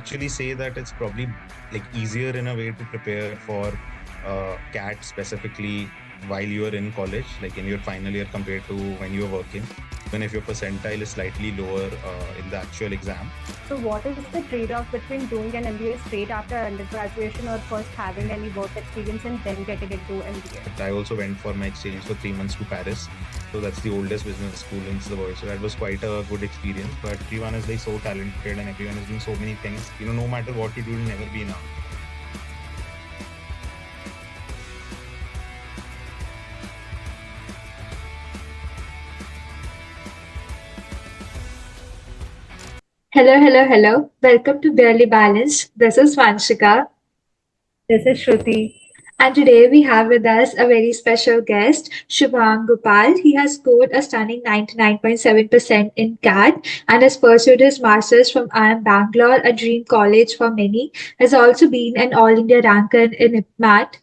actually say that it's probably like easier in a way to prepare for CAT specifically while you are in college, like in your final year compared to when you're working, even if your percentile is slightly lower in the actual exam. So, what is the trade-off between doing an MBA straight after undergraduation or first having any work experience and then getting into MBA? I also went for my exchange for 3 months to Paris. So that's the oldest business school in the world. So that was quite a good experience. But everyone is like so talented and everyone is doing so many things. No matter what you do, you'll never be enough. Hello, hello, hello. Welcome to Barely Balanced. This is Vanshika. This is Shruti. And today we have with us a very special guest, Shubhang Gopal. He has scored a stunning 99.7% in CAT and has pursued his master's from IIM Bangalore, a dream college for many. Has also been an All India ranker in IPMAT.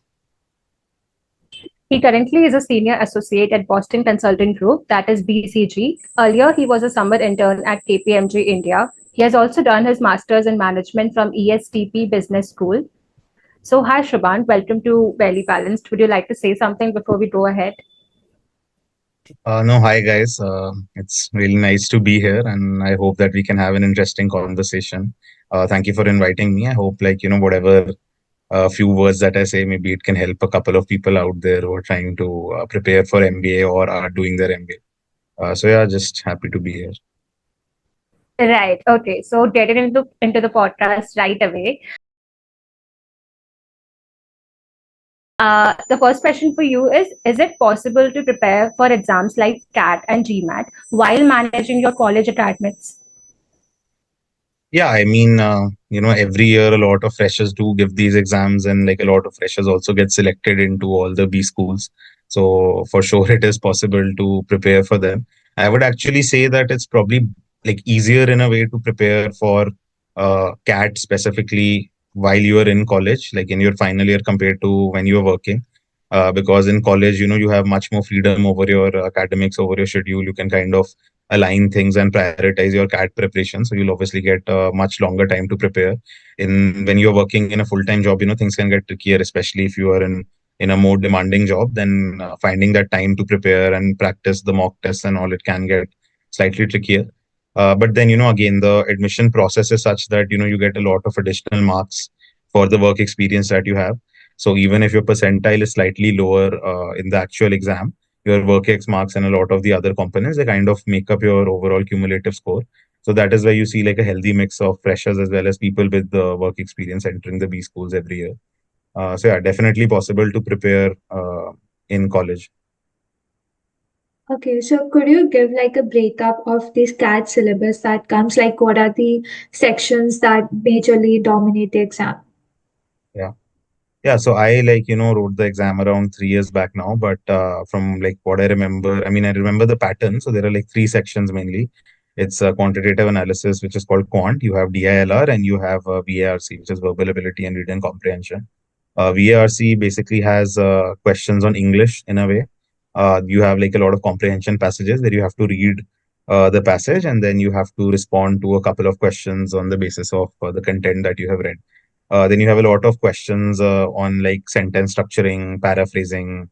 He currently is a senior associate at Boston Consulting Group, that is BCG. Earlier, he was a summer intern at KPMG India. He has also done his master's in management from ESTP Business School. So, hi Shubhang, welcome to Barely Balanced. Would you like to say something before we go ahead? No, hi guys. It's really nice to be here, and I hope that we can have an interesting conversation. Thank you for inviting me. I hope, whatever few words that I say, maybe it can help a couple of people out there who are trying to prepare for MBA or are doing their MBA. So yeah, just happy to be here. Right. Okay. So, getting into the podcast right away. The first question for you is it possible to prepare for exams like CAT and GMAT while managing your college academics? Yeah, I mean, every year a lot of freshers do give these exams, and like a lot of freshers also get selected into all the B schools. So for sure, it is possible to prepare for them. I would actually say that it's probably like easier in a way to prepare for CAT specifically while you are in college, like in your final year compared to when you are working. Because in college, you have much more freedom over your academics, over your schedule. You can kind of align things and prioritize your CAT preparation. So you'll obviously get a much longer time to prepare. In when you're working in a full-time job, things can get trickier, especially if you are in a more demanding job. Then finding that time to prepare and practice the mock tests and all, it can get slightly trickier. But then again, the admission process is such that you get a lot of additional marks for the work experience that you have. So even if your percentile is slightly lower in the actual exam, your work X marks and a lot of the other components, they kind of make up your overall cumulative score. So that is why you see like a healthy mix of freshers as well as people with the work experience entering the B schools every year. So yeah, definitely possible to prepare in college. Okay, so could you give like a breakup of this CAT syllabus that comes? Like, what are the sections that majorly dominate the exam? Yeah. Yeah, so I wrote the exam around 3 years back now, but from like what I remember, I mean, I remember the pattern. So there are like three sections mainly. It's quantitative analysis, which is called quant. You have DILR and you have VARC, which is verbal ability and reading comprehension. VARC basically has questions on English in a way. You have like a lot of comprehension passages where you have to read the passage and then you have to respond to a couple of questions on the basis of the content that you have read. Then you have a lot of questions on like sentence structuring, paraphrasing,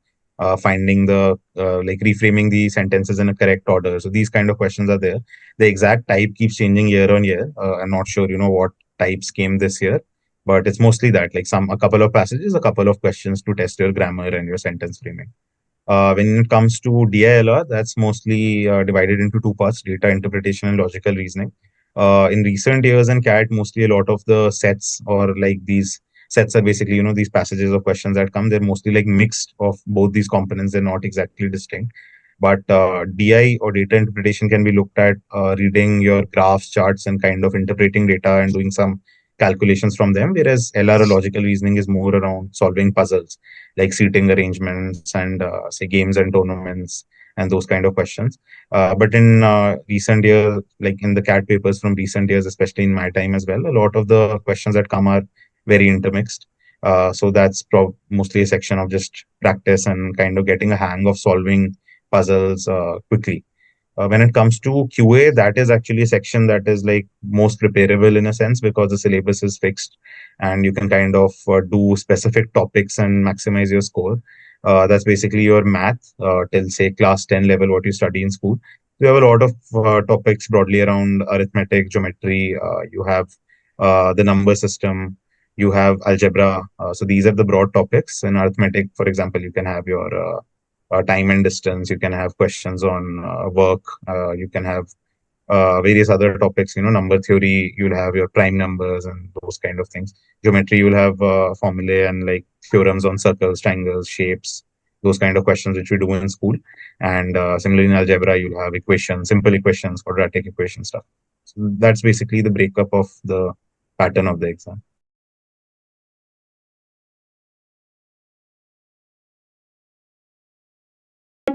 finding the like reframing the sentences in a correct order. So these kind of questions are there. The exact type keeps changing year on year. I'm not sure, what types came this year, but it's mostly that like a couple of passages, a couple of questions to test your grammar and your sentence framing. When it comes to DILR, that's mostly divided into two parts: data interpretation and logical reasoning. In recent years in CAT, mostly a lot of the sets or like these sets are basically, these passages of questions that come. They're mostly like mixed of both these components. They're not exactly distinct. But DI or data interpretation can be looked at reading your graphs, charts, and kind of interpreting data and doing some calculations from them. Whereas LR or logical reasoning is more around solving puzzles like seating arrangements and say games and tournaments and those kind of questions. But in recent years, like in the CAT papers from recent years, especially in my time as well, a lot of the questions that come are very intermixed. So that's mostly a section of just practice and kind of getting a hang of solving puzzles quickly. When it comes to QA, that is actually a section that is like most preparable in a sense because the syllabus is fixed and you can kind of do specific topics and maximize your score. That's basically your math till say class 10 level, what you study in school. You have a lot of topics broadly around arithmetic, geometry. You have the number system. You have algebra. So these are the broad topics. In arithmetic, for example, you can have your time and distance. You can have questions on work. You can have various other topics. Number theory. You'll have your prime numbers and those kind of things. Geometry. You'll have formulae and like theorems on circles, triangles, shapes. Those kind of questions which we do in school. And similarly in algebra, you'll have equations, simple equations, quadratic equation stuff. So that's basically the breakup of the pattern of the exam.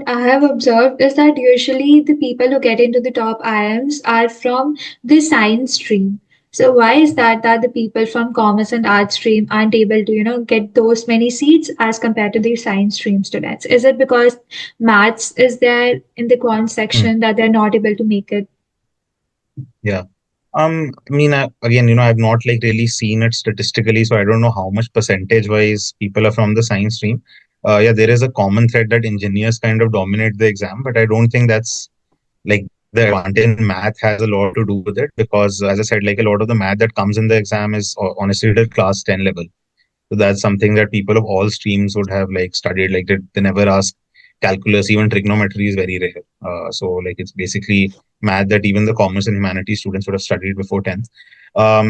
I have observed is that usually the people who get into the top IIMs are from the science stream. So why is that the people from commerce and art stream aren't able to, get those many seats as compared to the science stream students? Is it because maths is there in the quant Hmm. section that they're not able to make it? Yeah. I mean, again, I've not like really seen it statistically, so I don't know how much percentage wise people are from the science stream. Yeah, there is a common thread that engineers kind of dominate the exam, but I don't think that's like the advantage in math has a lot to do with it because, as I said, like a lot of the math that comes in the exam is honestly at class 10 level. So that's something that people of all streams would have like studied. Like they never ask calculus, even trigonometry is very rare. So like it's basically math that even the commerce and humanities students would have studied before 10th. I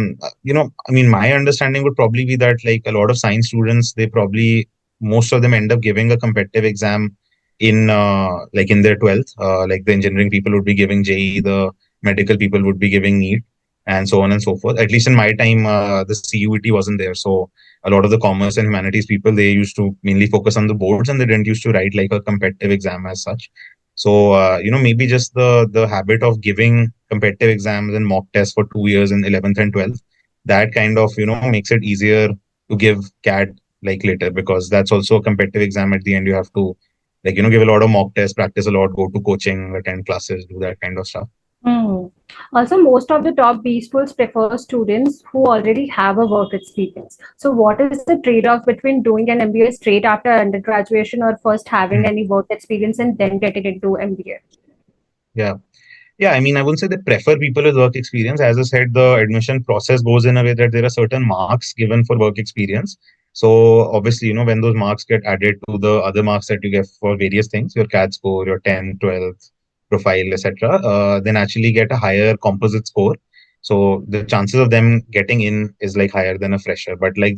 mean, my understanding would probably be that like a lot of science students, they probably most of them end up giving a competitive exam in like in their 12th. Like the engineering people would be giving JE, the medical people would be giving NEET, and so on and so forth. At least in my time, the CUET wasn't there, so a lot of the commerce and humanities people, they used to mainly focus on the boards and they didn't used to write like a competitive exam as such. So maybe just the habit of giving competitive exams and mock tests for 2 years in 11th and 12th, that kind of makes it easier to give CAT like later, because that's also a competitive exam. At the end you have to like give a lot of mock tests, practice a lot, go to coaching, attend classes, do that kind of stuff. Hmm. Also, most of the top B schools prefer students who already have a work experience. So, what is the trade-off between doing an MBA straight after undergraduation or first having Hmm. any work experience and then getting into MBA? Yeah. Yeah, I mean, I wouldn't say they prefer people with work experience. As I said, the admission process goes in a way that there are certain marks given for work experience. So obviously, when those marks get added to the other marks that you get for various things, your CAT score, your 10th, 12th, profile, etc., then actually get a higher composite score. So the chances of them getting in is like higher than a fresher. But like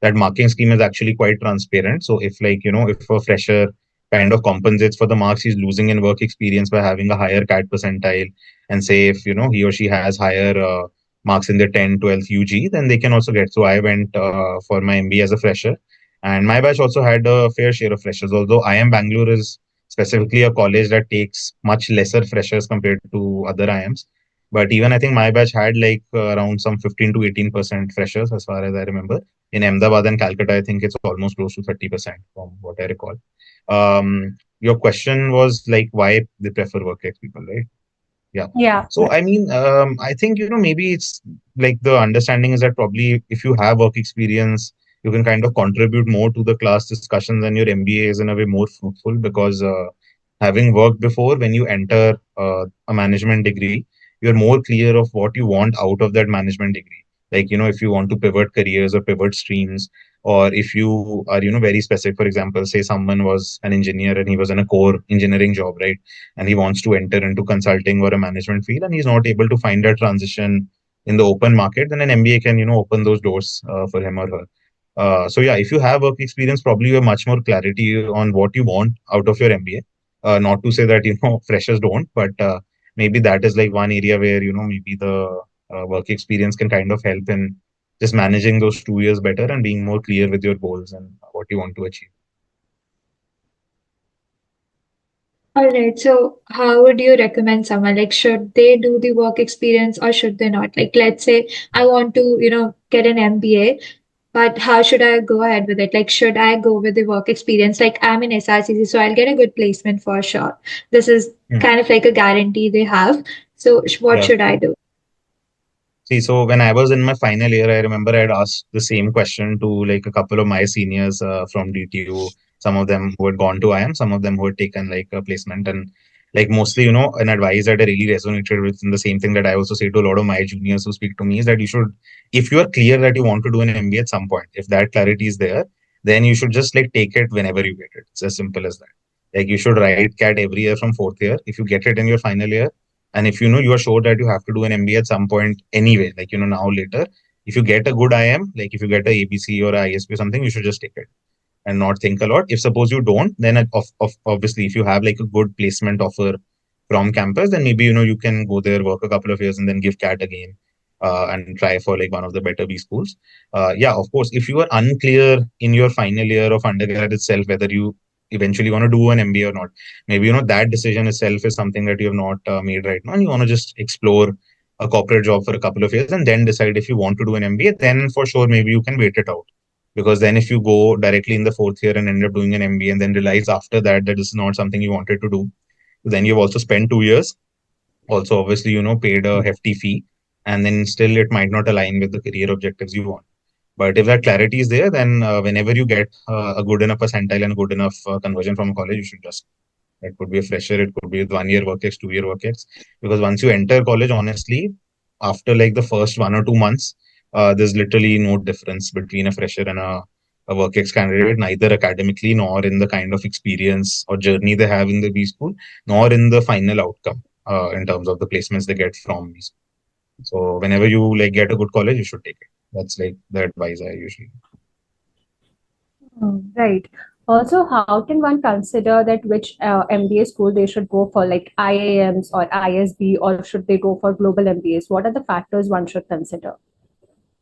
that marking scheme is actually quite transparent. So if like, if a fresher kind of compensates for the marks he's losing in work experience by having a higher CAT percentile, and say if he or she has higher marks in the 10, 12th UG, then they can also get. So I went for my MBA as a fresher, and my batch also had a fair share of freshers, although IIM Bangalore is specifically a college that takes much lesser freshers compared to other IIMs. But even I think my batch had like around some 15 to 18% freshers as far as I remember. In Ahmedabad and Calcutta, I think it's almost close to 30% from what I recall. Your question was like why they prefer work ex people, right? Yeah. Yeah, So I mean, I think maybe it's like the understanding is that probably if you have work experience, you can kind of contribute more to the class discussions, and your MBA is in a way more fruitful because having worked before, when you enter a management degree, you're more clear of what you want out of that management degree. Like if you want to pivot careers or pivot streams, or if you are very specific. For example, say someone was an engineer and he was in a core engineering job, right? And he wants to enter into consulting or a management field and he's not able to find a transition in the open market, then an MBA can open those doors for him or her. So yeah, if you have work experience, probably you have much more clarity on what you want out of your MBA. Not to say that freshers don't, but maybe that is like one area where maybe the work experience can kind of help in just managing those 2 years better and being more clear with your goals and what you want to achieve. All right. So, how would you recommend someone? Like, should they do the work experience or should they not? Like, let's say I want to, get an MBA. but how should I go ahead with it? Like, should I go with the work experience? Like, I'm in SRCC, so I'll get a good placement for sure. This is Hmm. kind of like a guarantee they have. So, what Yeah. should I do? See, so when I was in my final year, I remember I'd asked the same question to like a couple of my seniors from DTU, some of them who had gone to IIM, some of them who had taken like a placement. And like mostly, an advice that I really resonated with, and the same thing that I also say to a lot of my juniors who speak to me is that you should, if you are clear that you want to do an MBA at some point, if that clarity is there, then you should just like take it whenever you get it. It's as simple as that. Like you should write CAT every year from fourth year. If you get it in your final year, and if you are sure that you have to do an MBA at some point anyway, like now later, if you get a good IM, like if you get a ABC or a ISB or something, you should just take it and not think a lot. If suppose you don't, then obviously if you have like a good placement offer from campus, then maybe you can go there, work a couple of years, and then give CAT again. And try for like one of the better B schools. Yeah, of course, if you are unclear in your final year of undergrad itself whether you eventually want to do an MBA or not, maybe that decision itself is something that you have not made right now, and you want to just explore a corporate job for a couple of years and then decide if you want to do an MBA. Then for sure, maybe you can wait it out, because then if you go directly in the fourth year and end up doing an MBA and then realize after that that this is not something you wanted to do, then you've also spent 2 years, also obviously paid a hefty fee, and then still it might not align with the career objectives you want. But if that clarity is there, then whenever you get a good enough percentile and good enough conversion from a college, you should just, it could be a fresher, it could be with 1 year work ex, 2 year work ex. Because once you enter college, honestly, after like the first 1 or 2 months, there's literally no difference between a fresher and a work ex candidate, neither academically nor in the kind of experience or journey they have in the B school, nor in the final outcome in terms of the placements they get from B school. So whenever you like get a good college, you should take it. That's like the advice I usually. Right. Also, how can one consider that which MBA school they should go for, like IIMs or ISB, or should they go for global MBAs? What are the factors one should consider?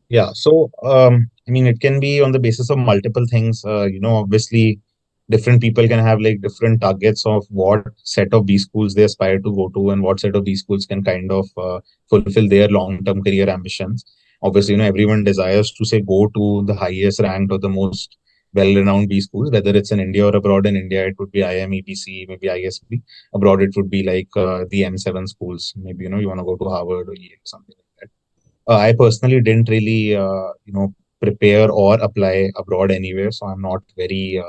Yeah. So, I mean, it can be on the basis of multiple things. Obviously, different people can have like different targets of what set of B schools they aspire to go to, and what set of B schools can kind of fulfill their long-term career ambitions. Obviously, everyone desires to say go to the highest ranked or the most well-renowned B schools, whether it's in India or abroad. In India, it would be IIM ABC, maybe ISB. Abroad, it would be like the M7 schools. Maybe you want to go to Harvard or Yale or something like that. I personally didn't really, prepare or apply abroad anywhere, so I'm not very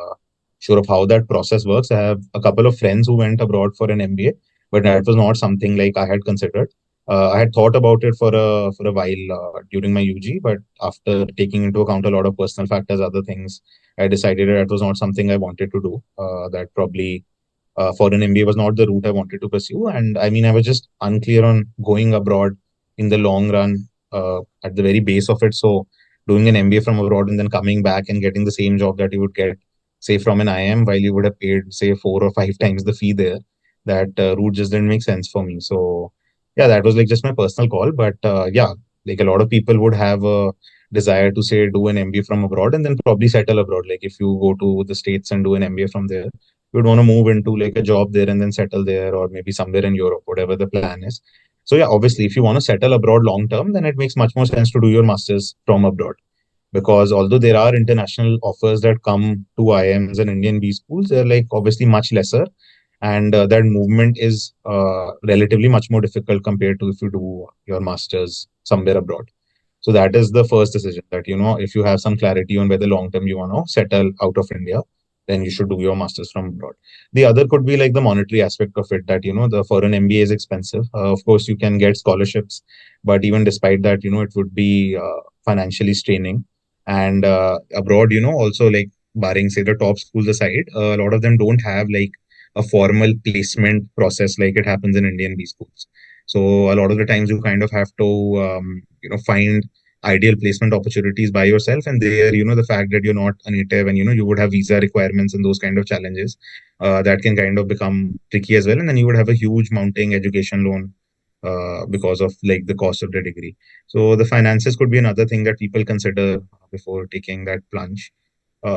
sure of how that process works. I have a couple of friends who went abroad for an MBA, but that was not something like I had considered. I had thought about it for a while during my UG, but after taking into account a lot of personal factors, other things, I decided that was not something I wanted to do. That probably for an MBA was not the route I wanted to pursue. And I mean, I was just unclear on going abroad in the long run at the very base of it. So doing an MBA from abroad and then coming back and getting the same job that you would get, say, from an IIM, while you would have paid, say, 4 or 5 times the fee there, that route just didn't make sense for me. So yeah, that was like just my personal call. But yeah, like a lot of people would have a desire to say do an MBA from abroad and then probably settle abroad. Like if you go to the States and do an MBA from there, you would want to move into like a job there and then settle there, or maybe somewhere in Europe, whatever the plan is. So yeah, obviously, if you want to settle abroad long term, then it makes much more sense to do your masters from abroad. Because although there are international offers that come to IIMs and Indian B schools, they're like obviously much lesser, and that movement is relatively much more difficult compared to if you do your masters somewhere abroad. So that is the first decision, that if you have some clarity on whether long term you want to settle out of India, then you should do your masters from abroad. The other could be like the monetary aspect of it, that the foreign MBA is expensive. Of course, you can get scholarships, but even despite that, it would be financially straining. And abroad, also like barring say the top schools aside, a lot of them don't have like a formal placement process like it happens in Indian B schools. So a lot of the times you kind of have to find ideal placement opportunities by yourself, and there the fact that you're not a native and you would have visa requirements and those kind of challenges that can kind of become tricky as well. And then you would have a huge mounting education loan because of like the cost of the degree. So the finances could be another thing that people consider before taking that plunge.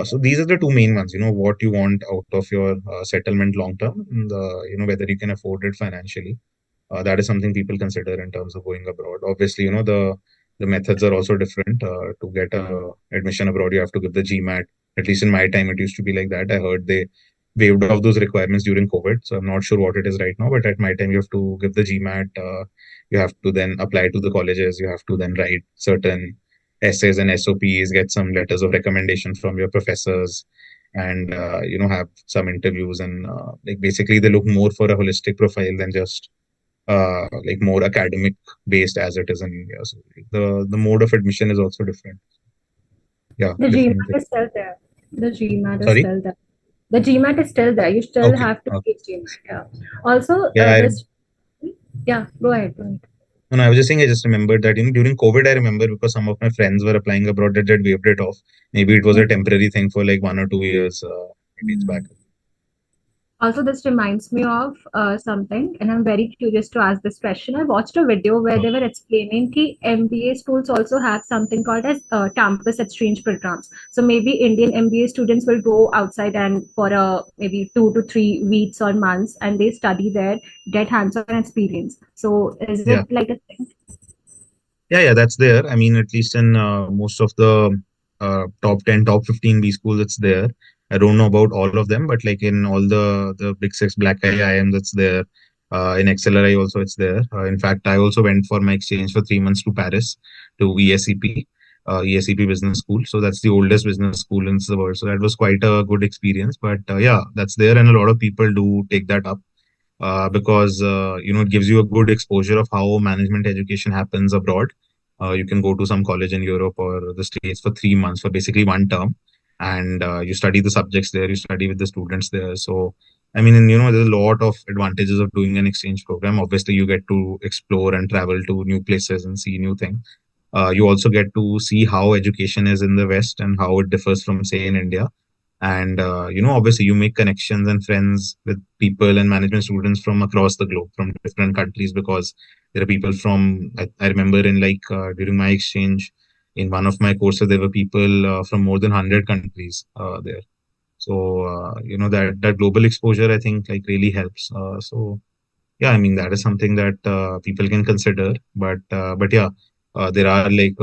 So these are the two main ones, what you want out of your settlement long term, and whether you can afford it financially. That is something people consider in terms of going abroad. Obviously, the The methods are also different. To get a admission abroad, you have to give the GMAT. At least in my time, it used to be like that. I heard they waived off those requirements during COVID, so I'm not sure what it is right now. But at my time, you have to give the GMAT. You have to then apply to the colleges. You have to then write certain essays and SOPs, get some letters of recommendation from your professors, and have some interviews. And like basically, they look more for a holistic profile than just like more academic based as it is in India. So the mode of admission is also different. Yeah, The different GMAT thing. is still there. The GMAT is Sorry. still there. The GMAT is still there. You still Okay. have to Okay. take GMAT. Yeah. Also, Yeah. this. Yeah. Go ahead. Go ahead. No, I was just saying. I just remembered that during COVID, I remember because some of my friends were applying abroad that they waived it off. Maybe it was a temporary thing for like 1 or 2 years. Maybe it's back. Also, this reminds me of something, and I'm very curious to ask this question. I watched a video where they were explaining that MBA schools also have something called as campus exchange programs. So maybe Indian MBA students will go outside and for maybe 2 to 3 weeks or months, and they study there, get hands-on experience. So is Yeah. it like a thing? Yeah, that's there. I mean, at least in most of the top 10, top 15 B schools, it's there. I don't know about all of them, but like in all the big six black IIMs, it's there. In XLRI also, it's there. In fact, I also went for my exchange for 3 months to Paris to ESEP Business School. So that's the oldest business school in the world. So that was quite a good experience. But yeah, that's there, and a lot of people do take that up because it gives you a good exposure of how management education happens abroad. You can go to some college in Europe or the States for 3 months for basically one term, and you study the subjects there. You study with the students there. So, I mean, and, there's a lot of advantages of doing an exchange program. Obviously, you get to explore and travel to new places and see new things. You also get to see how education is in the West and how it differs from, say, in India. And obviously you make connections and friends with people and management students from across the globe, from different countries, because there are people from I remember in like during my exchange in one of my courses there were people from more than 100 countries there. So that global exposure I think like really helps. So yeah, I mean that is something that people can consider, but yeah, there are like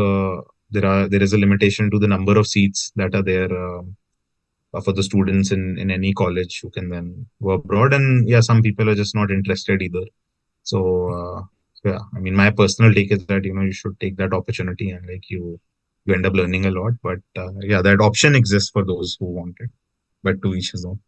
there is a limitation to the number of seats that are there for the students in any college who can then go abroad. And yeah, some people are just not interested either. So yeah, I mean, my personal take is that you should take that opportunity and like you end up learning a lot. But yeah, that option exists for those who want it. But to each his own.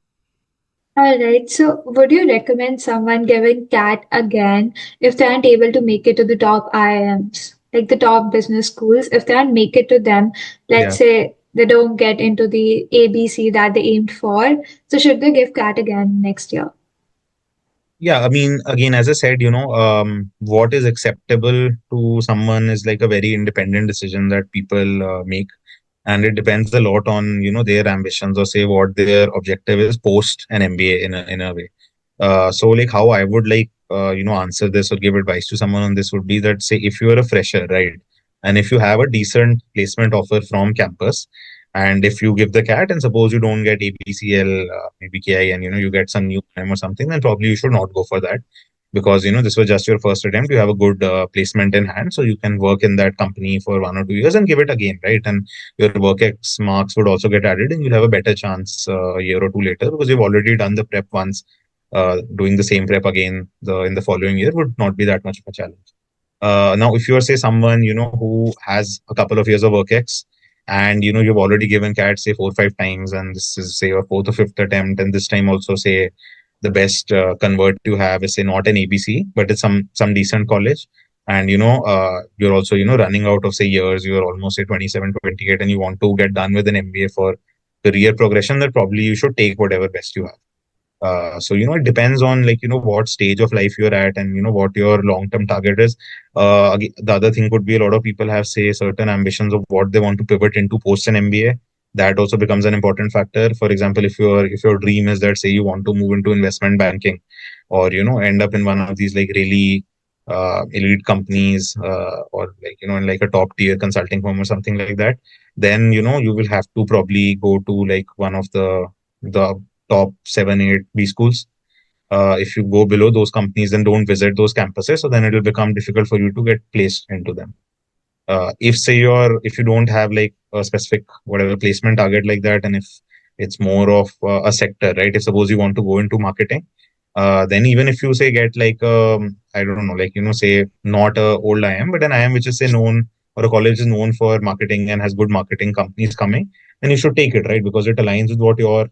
All right. So, would you recommend someone giving CAT again if they aren't able to make it to the top IIMs, like the top business schools? If they aren't make it to them, let's Yeah. say they don't get into the ABC that they aimed for, so should they give CAT again next year? Yeah, I mean, again, as I said, what is acceptable to someone is like a very independent decision that people make, and it depends a lot on their ambitions or say what their objective is post an MBA in a way. So like how I would like answer this or give advice to someone on this would be that say if you are a fresher, right, and if you have a decent placement offer from campus, and if you give the CAT and suppose you don't get ABCL, maybe KI, and you get some new time or something, then probably you should not go for that because this was just your first attempt. You have a good placement in hand, so you can work in that company for 1 or 2 years and give it again, right? And your work X marks would also get added, and you'll have a better chance a year or two later because you've already done the prep once. Doing the same prep again in the following year would not be that much of a challenge. Now, if you are say someone who has a couple of years of work X, and you've already given CAT say 4 or 5 times, and this is say your fourth or fifth attempt, and this time also say the best convert you have is say not an ABC, but it's some decent college, and you're also running out of say years. You're almost say 27, 28, and you want to get done with an MBA for career progression. That probably you should take whatever best you have. So it depends on like what stage of life you're at and what your long term target is. The other thing could be a lot of people have say certain ambitions of what they want to pivot into post an MBA. That also becomes an important factor. For example, if your dream is that say you want to move into investment banking, or end up in one of these like really elite companies, or like in like a top tier consulting firm or something like that, then you will have to probably go to like one of the top 7, 8 B schools. If you go below those companies and don't visit those campuses, so then it will become difficult for you to get placed into them. if you don't have like a specific whatever placement target like that, and if it's more of a sector, right? If suppose you want to go into marketing, then even if you say get like I don't know, like say not a old IIM, but an IIM which is say known, or a college is known for marketing and has good marketing companies coming, then you should take it, right? Because it aligns with what your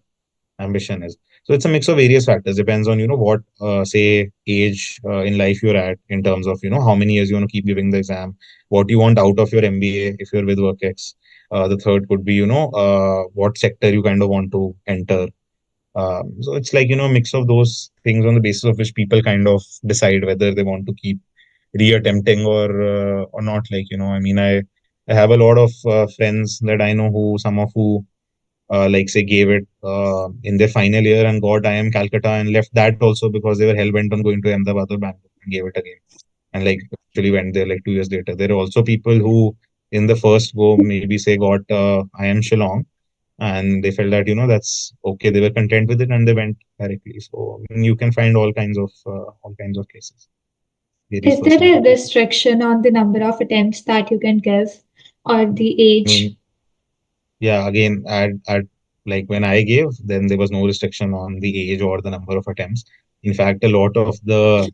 ambition is. So it's a mix of various factors. Depends on what say age in life you're at, in terms of how many years you want to keep giving the exam, what you want out of your MBA if you're with WorkX. The third could be what sector you kind of want to enter. So it's like a mix of those things on the basis of which people kind of decide whether they want to keep reattempting or not. Like I mean, I have a lot of friends that I know who some of who like say gave it in their final year and got IIM Calcutta and left that also because they were hell bent on going to Ahmedabad or Bangalore and gave it again, and like actually went there like 2 years later. There are also people who in the first go maybe say got IIM Shillong, and they felt that that's okay. They were content with it and they went directly. So I mean, you can find all kinds of cases. Varies Is there person to a person. restriction on the number of attempts that you can give or the I mean, age? yeah, again, at like when I gave, then there was no restriction on the age or the number of attempts. In fact, a lot of the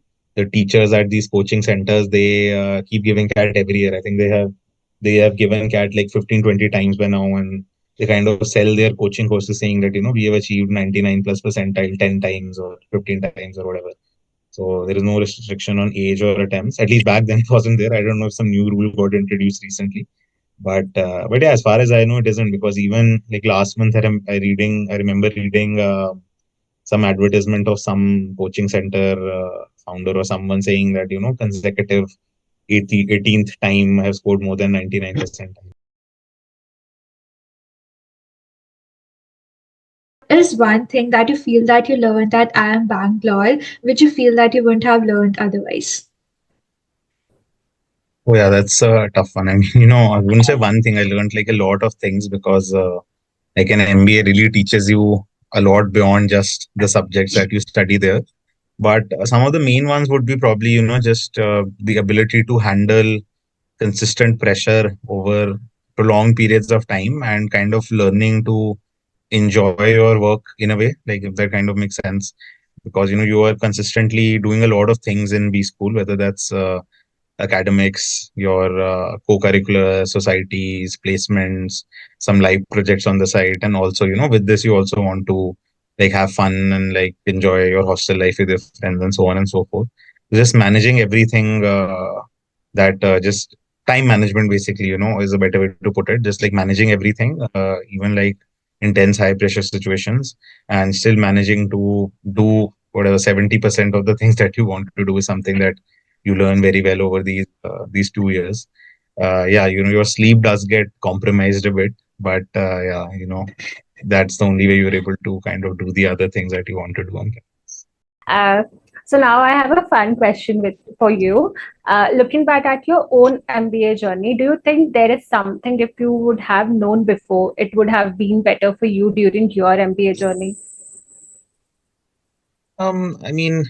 teachers at these coaching centers, they keep giving CAT every year. I think they have given CAT like 15, 20 times by now, and they kind of sell their coaching courses saying that we have achieved 99 plus percentile 10 times or 15 times or whatever. So there is no restriction on age or attempts. At least back then it wasn't there. I don't know if some new rule got introduced recently, but yeah, as far as I know, it isn't, because even like last month, I remember reading some advertisement of some coaching center founder or someone saying that consecutive 18th time I have scored more than 99%. Is one thing that you feel that you learned at IIM Bangalore, which you feel that you wouldn't have learned otherwise? Oh yeah, that's a tough one. I mean, I wouldn't say one thing. I learned like a lot of things because like an MBA really teaches you a lot beyond just the subjects that you study there. But some of the main ones would be probably, just the ability to handle consistent pressure over prolonged periods of time, and kind of learning to enjoy your work in a way, like if that kind of makes sense. Because, you are consistently doing a lot of things in B school, whether that's academics, your co-curricular societies, placements, some live projects on the side, and also with this you also want to like have fun and like enjoy your hostel life with your friends and so on and so forth. Just managing everything, that just time management basically, is a better way to put it. Just like managing everything, even like intense high pressure situations, and still managing to do whatever 70% of the things that you want to do is something that you learn very well over these 2 years. Yeah, your sleep does get compromised a bit, but yeah, that's the only way you're able to kind of do the other things that you want to do on campus. Uh, so now I have a fun question for you. Looking back at your own MBA journey, do you think there is something, if you would have known before, it would have been better for you during your MBA journey? I mean,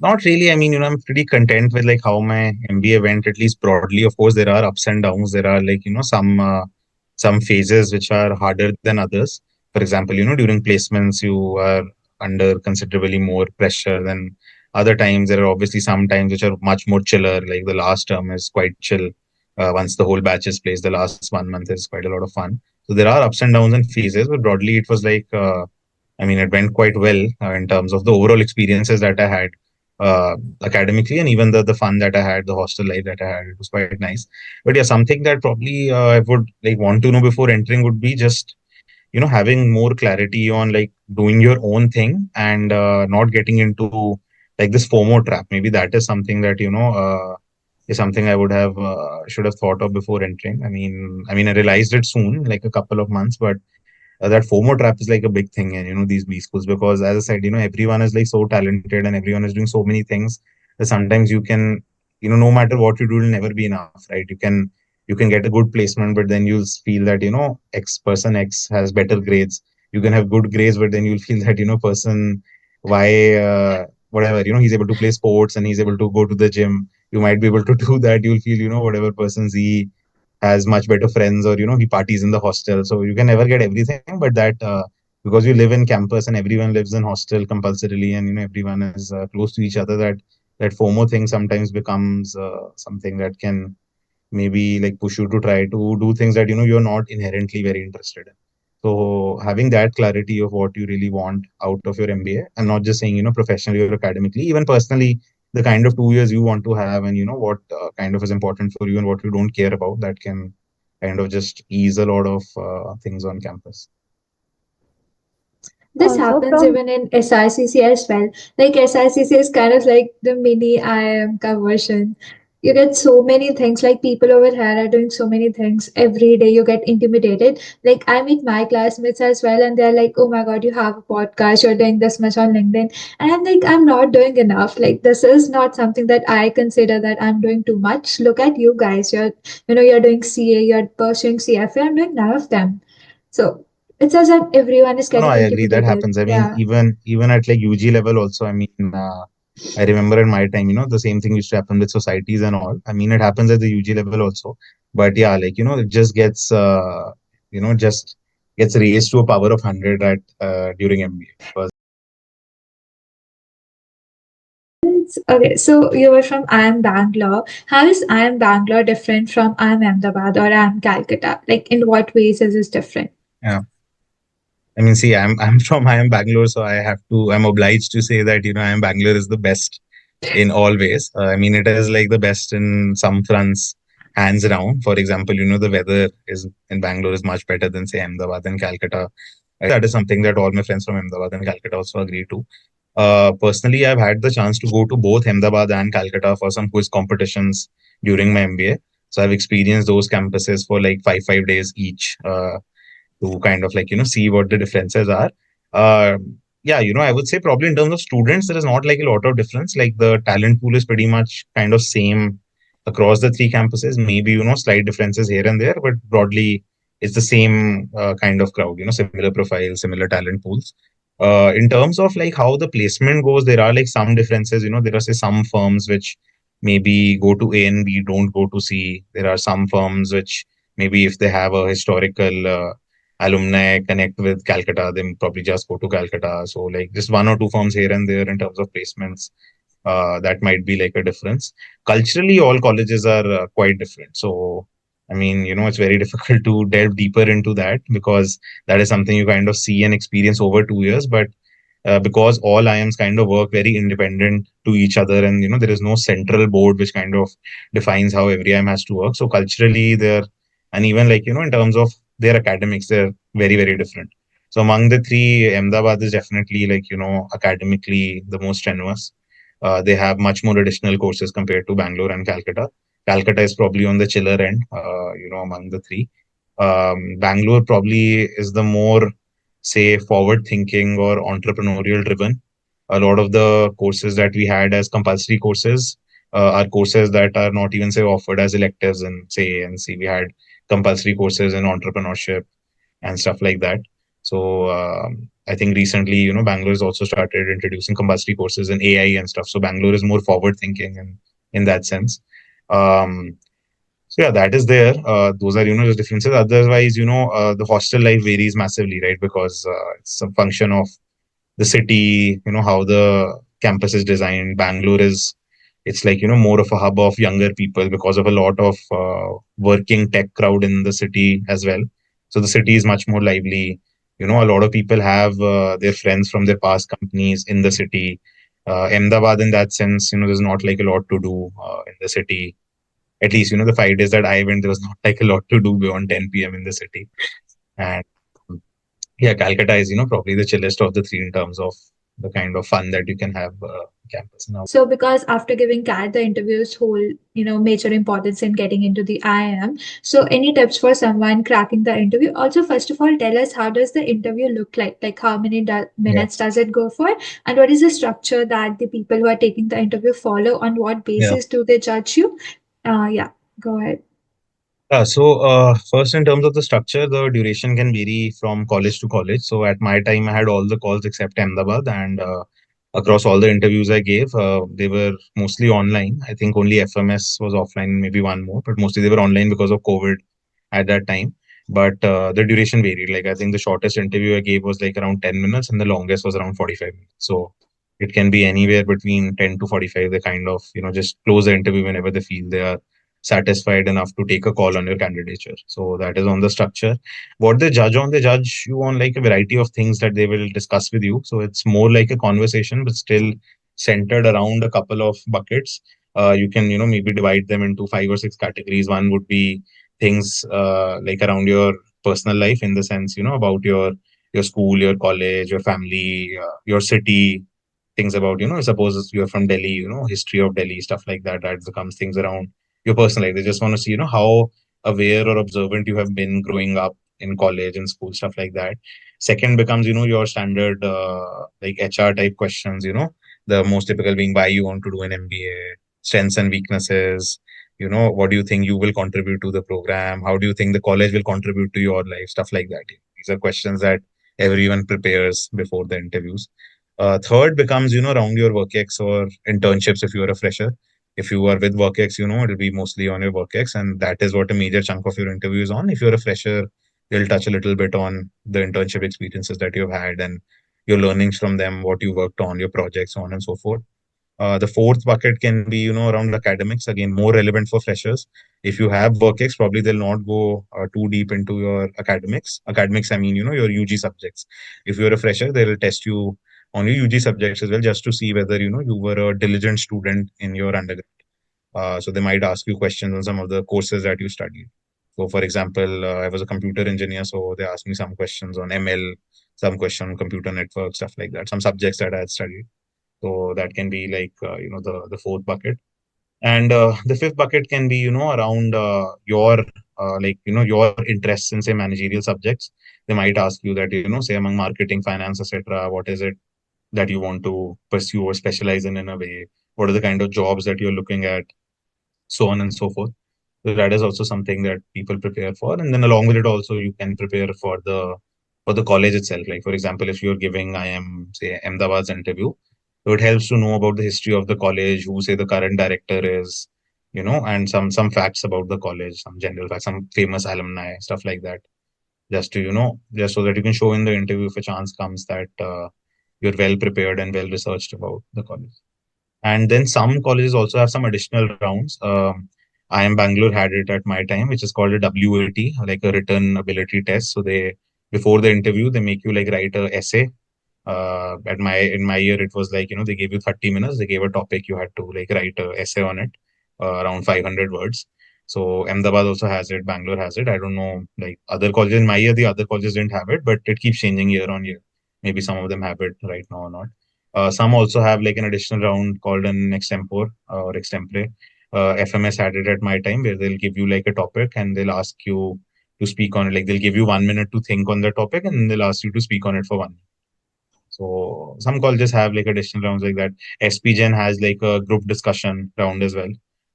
not really. I mean, I'm pretty content with like how my MBA went, at least broadly. Of course, there are ups and downs. There are like, some phases which are harder than others. For example, during placements, you are under considerably more pressure than other times. There are obviously some times which are much more chiller. Like the last term is quite chill. Once the whole batch is placed, the last 1 month is quite a lot of fun. So there are ups and downs and phases, but broadly it was like, I mean, it went quite well in terms of the overall experiences that I had academically, and even the fun that I had, the hostel life that I had. It was quite nice. But yeah, something that probably I would like want to know before entering would be just having more clarity on like doing your own thing, and not getting into like this FOMO trap. Maybe that is something that is something I would have should have thought of before entering. I mean, I realized it soon, like a couple of months, but that FOMO trap is like a big thing in these B schools, because as I said, everyone is like so talented and everyone is doing so many things that sometimes you can, no matter what you do, it'll never be enough, right? You can get a good placement, but then you'll feel that X person X has better grades. You can have good grades, but then you'll feel that person Y, whatever, he's able to play sports and he's able to go to the gym. you might be able to do that. You'll feel, whatever persons he has much better friends, or he parties in the hostel. So you can never get everything, but that because you live in campus and everyone lives in hostel compulsorily, and everyone is close to each other, that FOMO thing sometimes becomes something that can maybe like push you to try to do things that you're not inherently very interested in. So having that clarity of what you really want out of your MBA, I'm not just saying professionally or academically, even personally, the kind of 2 years you want to have, and what kind of is important for you and what you don't care about, that can kind of just ease a lot of things on campus. This So happens from even in SICC as well. Like SICC is kind of like the mini IIM ka version. You get so many things, like people over here are doing so many things every day. You get intimidated. Like I meet my classmates as well, and they're like, "Oh my God, you have a podcast. You're doing this much on LinkedIn," and I'm like, "I'm not doing enough. Like this is not something that I consider that I'm doing too much. Look at you guys. You're doing CA. You're pursuing CFA. I'm doing none of them." So it's as if everyone is No, getting I agree. That intimidated. happens. I mean, Yeah. even at like UG level also. I mean, I remember in my time, the same thing used to happen with societies and all. I mean, it happens at the UG level also. But yeah, like it just gets just gets raised to a power of 100 at during MBA, because Okay, so you were from IIM Bangalore. How is IIM Bangalore different from IIM Ahmedabad or IIM Calcutta? Like, in what ways is this different? yeah. I mean, see, I'm from IIM Bangalore, so I'm obliged to say that IIM Bangalore is the best in all ways. I mean, it is like the best in some fronts, hands down. For example, the weather is in Bangalore is much better than say Ahmedabad and Calcutta. That is something that all my friends from Ahmedabad and Calcutta also agree to. Personally, I've had the chance to go to both Ahmedabad and Calcutta for some quiz competitions during my MBA. So I've experienced those campuses for like five days each. To kind of like see what the differences are. uh yeah, I would say probably in terms of students there is not like a lot of difference. Like the talent pool is pretty much kind of same across the three campuses, maybe slight differences here and there, but broadly it's the same kind of crowd, similar profiles, similar talent pools. In terms of like how the placement goes, there are like some differences. There are say some firms which maybe go to A and B, don't go to C. There are some firms which maybe if they have a historical alumni connect with Calcutta, then probably just go to Calcutta. So like just one or two firms here and there in terms of placements, that might be like a difference. Culturally, all colleges are quite different. So I mean, it's very difficult to delve deeper into that, because that is something you kind of see and experience over 2 years. But because all IIMs kind of work very independent to each other, and there is no central board which kind of defines how every IIM has to work. So culturally, they're, and even like in terms of their academics, they're very very different. So among the three, Ahmedabad is definitely like academically the most strenuous. They have much more additional courses compared to Bangalore and Calcutta. Calcutta is probably on the chiller end, among the three. Bangalore probably is the more, say, forward thinking or entrepreneurial driven. A lot of the courses that we had as compulsory courses are courses that are not even say offered as electives in say ANC. We had compulsory courses in entrepreneurship and stuff like that. So I think recently, Bangalore has also started introducing compulsory courses in AI and stuff. So Bangalore is more forward thinking in that sense. Um, so yeah, that is there. Those are the differences. Otherwise, the hostel life varies massively, right? Because it's a function of the city, how the campus is designed. Bangalore is, it's like more of a hub of younger people because of a lot of working tech crowd in the city as well. So the city is much more lively. A lot of people have their friends from their past companies in the city. Ahmedabad, in that sense, there's not like a lot to do in the city. At least the 5 days that I went, there was not like a lot to do beyond 10 p.m. in the city. And yeah, Calcutta is probably the chillest of the three in terms of the kind of fun that you can have campus now. So, because after giving CAT, the interviews hold, major importance in getting into the IIM. So, any tips for someone cracking the interview? Also, first of all, tell us, how does the interview look like? Like, how many Yeah, minutes does it go for? And what is the structure that the people who are taking the interview follow? On what yeah. basis do they judge you? Yeah, go ahead. So first, in terms of the structure, the duration can vary from college to college. So at my time, I had all the calls except Ahmedabad, and across all the interviews I gave, they were mostly online. I think only FMS was offline, maybe one more, but mostly they were online because of COVID at that time. But the duration varied. Like I think the shortest interview I gave was like around 10 minutes, and the longest was around 45 minutes. So it can be anywhere between 10 to 45. They kind of, just close the interview whenever they feel they are satisfied enough to take a call on your candidature. So that is on the structure. What they judge you on like a variety of things that they will discuss with you. So it's more like a conversation, but still centered around a couple of buckets. You can, maybe divide them into five or six categories. One would be things like around your personal life, in the sense, about your school, your college, your family, your city, things about, suppose you're from Delhi, history of Delhi, stuff like that. That becomes things around your personal life. They just want to see, how aware or observant you have been growing up in college and school, stuff like that. Second becomes, your standard like HR type questions, the most typical being why you want to do an MBA, strengths and weaknesses, what do you think you will contribute to the program? How do you think the college will contribute to your life? Stuff like that. These are questions that everyone prepares before the interviews. Third becomes, around your work or internships if you are a fresher. If you are with WorkX, it'll be mostly on your WorkX, and that is what a major chunk of your interview is on. If you're a fresher, they'll touch a little bit on the internship experiences that you've had and your learnings from them, what you worked on, your projects, so on and so forth. The fourth bucket can be, around academics, again, more relevant for freshers. If you have WorkX, probably they'll not go too deep into your academics. Academics, I mean, your UG subjects. If you're a fresher, they'll test you on your UG subjects as well, just to see whether, you were a diligent student in your undergrad. So they might ask you questions on some of the courses that you studied. So, for example, I was a computer engineer, so they asked me some questions on ML, some question on computer network, stuff like that, some subjects that I had studied. So that can be like, the fourth bucket. And the fifth bucket can be, around your your interests in say managerial subjects. They might ask you that, say among marketing, finance, etc., what is it that you want to pursue or specialize in a way? What are the kind of jobs that you're looking at? So on and so forth. So that is also something that people prepare for. And then along with it also, you can prepare for the college itself. Like for example, if you're giving IIM, say Ahmedabad's interview, so it helps to know about the history of the college, who say the current director is, and some facts about the college, some general facts, some famous alumni, stuff like that. Just to, just so that you can show in the interview if a chance comes that you're well prepared and well researched about the college. And then some colleges also have some additional rounds. IIM Bangalore had it at my time, which is called a WAT, like a written ability test. So they, before the interview, they make you like write a essay. At my in my year, it was like, they gave you 30 minutes. They gave a topic, you had to like write a essay on it, around 500 words. So Ahmedabad also has it, Bangalore has it. I don't know, like other colleges in my year, the other colleges didn't have it, but it keeps changing year on year. Maybe some of them have it right now or not. Some also have like an additional round called an extempore or extempore. FMS had it at my time, where they'll give you like a topic and they'll ask you to speak on it. Like they'll give you 1 minute to think on the topic and they'll ask you to speak on it for 1 minute. So some colleges have like additional rounds like that. SPGen has like a group discussion round as well.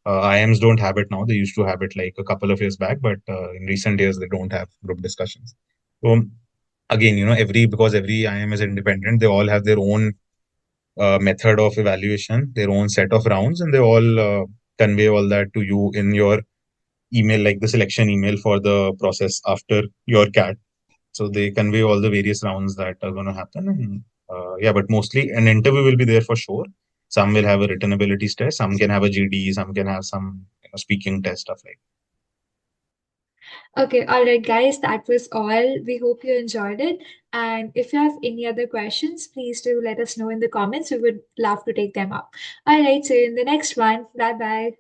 IIMs don't have it now. They used to have it like a couple of years back, but in recent years they don't have group discussions. So again, because every IIM is independent, they all have their own method of evaluation, their own set of rounds, and they all convey all that to you in your email, like the selection email for the process after your CAT. So they convey all the various rounds that are going to happen. And yeah, but mostly an interview will be there for sure. Some will have a written abilities test, some can have a GD, some can have some speaking test, stuff like. Okay, all right, guys, that was all. We hope you enjoyed it. And if you have any other questions, please do let us know in the comments. We would love to take them up. All right, see you in the next one. Bye bye.